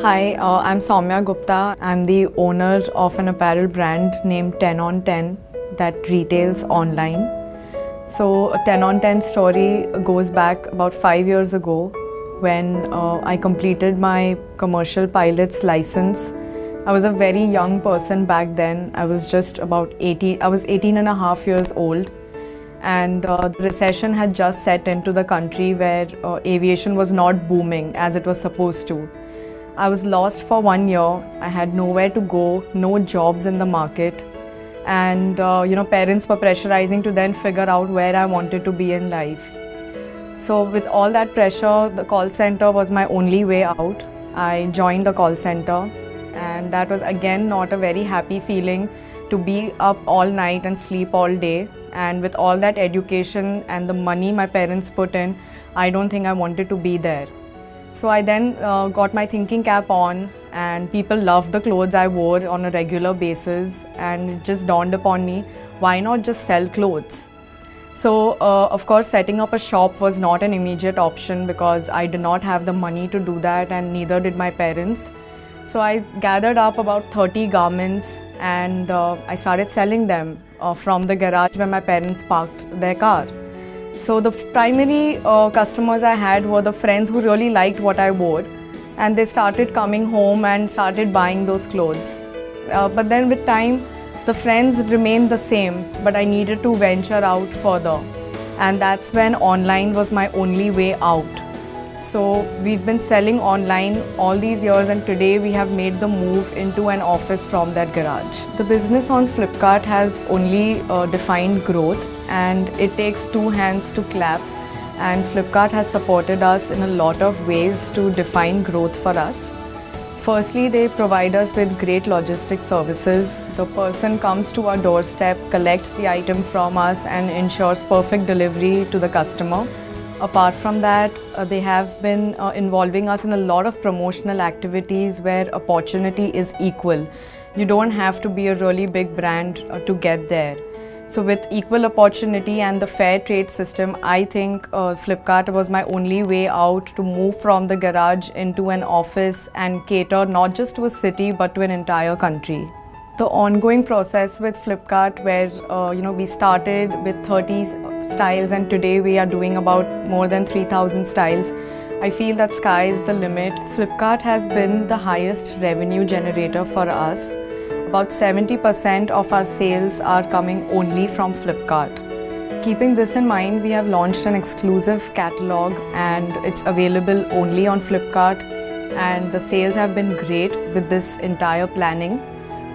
Hi, I'm Soumya Gupta. I'm the owner of an apparel brand named 10 on 10 that retails online. So, a 10 on 10 story goes back about 5 years ago when I completed my commercial pilot's license. I was a very young person back then. I was just about 18, I was 18 and a half years old. And the recession had just set into the country where aviation was not booming as it was supposed to. I was lost for 1 year. I had nowhere to go, no jobs in the market, and parents were pressurizing to then figure out where I wanted to be in life. So with all that pressure, the call center was my only way out. I joined a call center, and that was again not a very happy feeling to be up all night and sleep all day. And with all that education and the money my parents put in, I don't think I wanted to be there. So I then got my thinking cap on, and people loved the clothes I wore on a regular basis, and it just dawned upon me, why not just sell clothes? So of course setting up a shop was not an immediate option because I did not have the money to do that, and neither did my parents. So I gathered up about 30 garments and I started selling them from the garage where my parents parked their car. So the primary customers I had were the friends who really liked what I wore, and they started coming home and started buying those clothes. But then with time, the friends remained the same, but I needed to venture out further, and that's when online was my only way out. So we've been selling online all these years, and today we have made the move into an office from that garage. The business on Flipkart has only defined growth, and it takes two hands to clap, and Flipkart has supported us in a lot of ways to define growth for us. Firstly, they provide us with great logistics services. The person comes to our doorstep, collects the item from us and ensures perfect delivery to the customer. Apart from that, they have been involving us in a lot of promotional activities where opportunity is equal. You don't have to be a really big brand to get there. So with equal opportunity and the fair trade system, I think Flipkart was my only way out to move from the garage into an office and cater not just to a city but to an entire country. The ongoing process with Flipkart where we started with 30 styles and today we are doing about more than 3,000 styles. I feel that sky is the limit. Flipkart has been the highest revenue generator for us. About 70% of our sales are coming only from Flipkart. Keeping this in mind, we have launched an exclusive catalog and it's available only on Flipkart, and the sales have been great with this entire planning.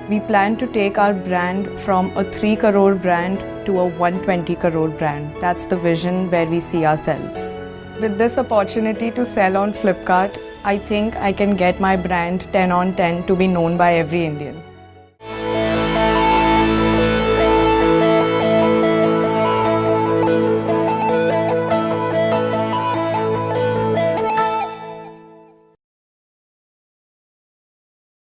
We plan to take our brand from a 3 crore brand to a 120 crore brand. That's the vision where we see ourselves. With this opportunity to sell on Flipkart, I think I can get my brand 10 on 10 to be known by every Indian.